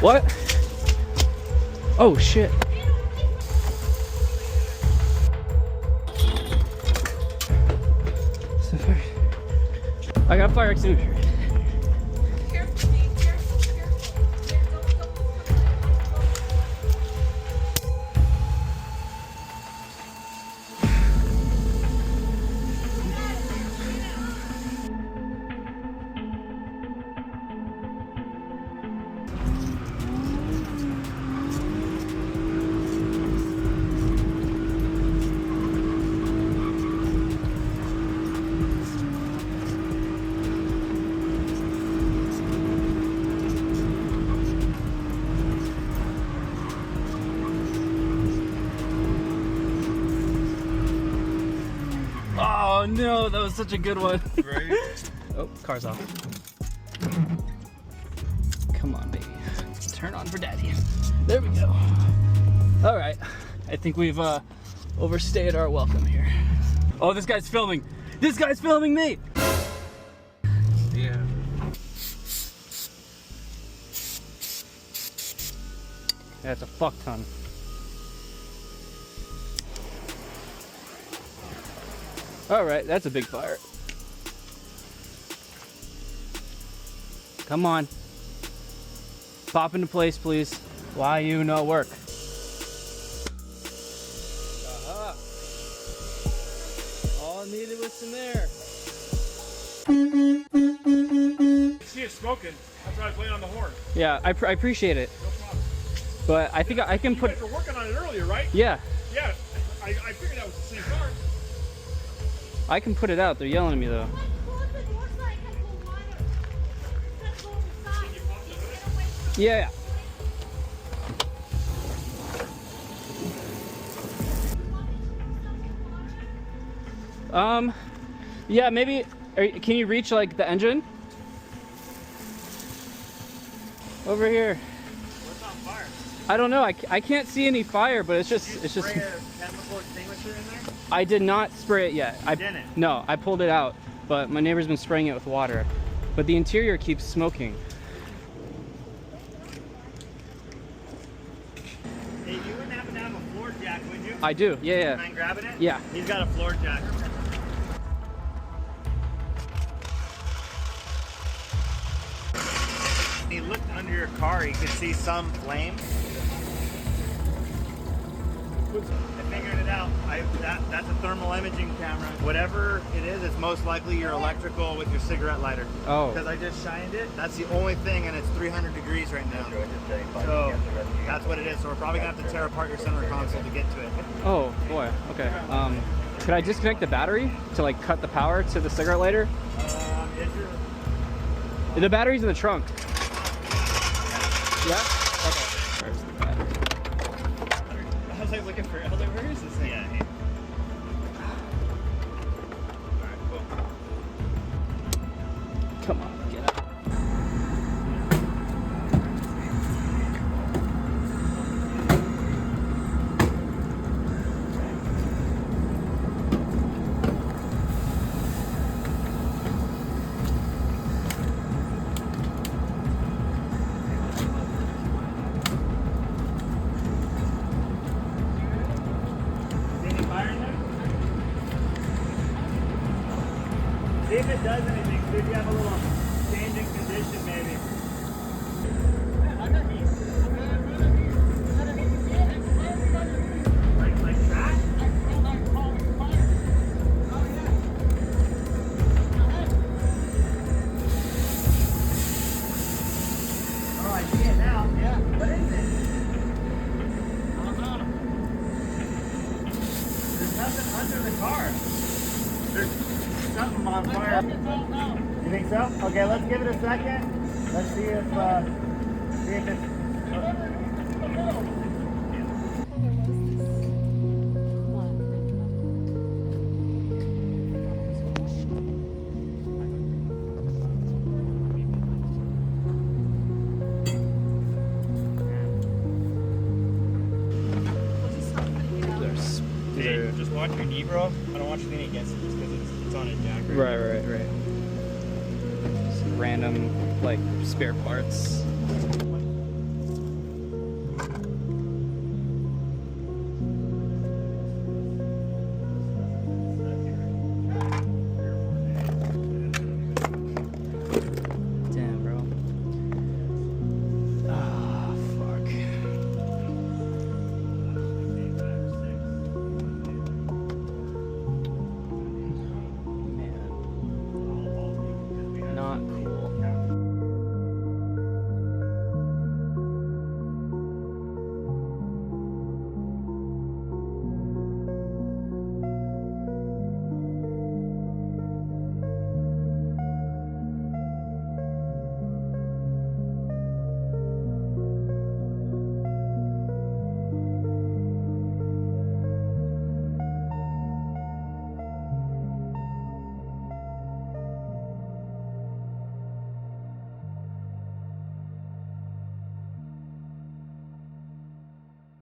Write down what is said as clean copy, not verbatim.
What? Oh shit. I got fire extinguisher. Careful, Steve. Careful, careful. Yeah, don't. Oh no, that was such a good one. Right? Oh, car's off. Come on, baby. Turn on for daddy. There we go. All right. I think we've overstayed our welcome here. Oh, this guy's filming. This guy's filming me. Yeah. That's a fuck ton. All right, that's a big fire. Come on. Pop into place, please. Why you no work? All I needed was some air. See it smoking. That's why I played on the horn. Yeah, I appreciate it. No problem. But I think I can You put. guys were working on it earlier, right? Yeah, Yeah. I figured that was the same car. I can put it out. They're yelling at me though. Yeah. Yeah, maybe. Can you reach like the engine? Over here. What's on fire? I don't know. I can't see any fire, but it's just Did you spray a chemical extinguisher in there? I did not spray it yet. I didn't? No, I pulled it out, but my neighbor's been spraying it with water. But the interior keeps smoking. Hey, you wouldn't happen to have a floor jack, would you? I do. Yeah, Mind grabbing it? yeah. He's got a floor jack. He looked under your car, he could see some flame. I figured it out. That's a thermal imaging camera. Whatever it is, it's most likely your electrical with your cigarette lighter. Oh. Because I just shined it. That's the only thing, and it's 300 degrees right now. So that's what it is. So we're probably gonna have to tear apart your center console to get to it. Oh boy. Okay. Could I disconnect the battery to like cut the power to the cigarette lighter? The battery's in the trunk. Yeah? Okay. Where's the battery? I was like looking for it. I was like, where is this thing? Yeah. Alright, cool. Come on, get up. See if it does anything. See if you have a little change in condition, maybe. Like trash? Oh, I see it now. Yeah. What is it? There's nothing under the car. There's something on fire. You think so? Okay, let's give it a second. Let's see if it's. Hey, just watch your knee, bro. I don't want you leaning against it just because it's on a jack. Right. Some random like spare parts.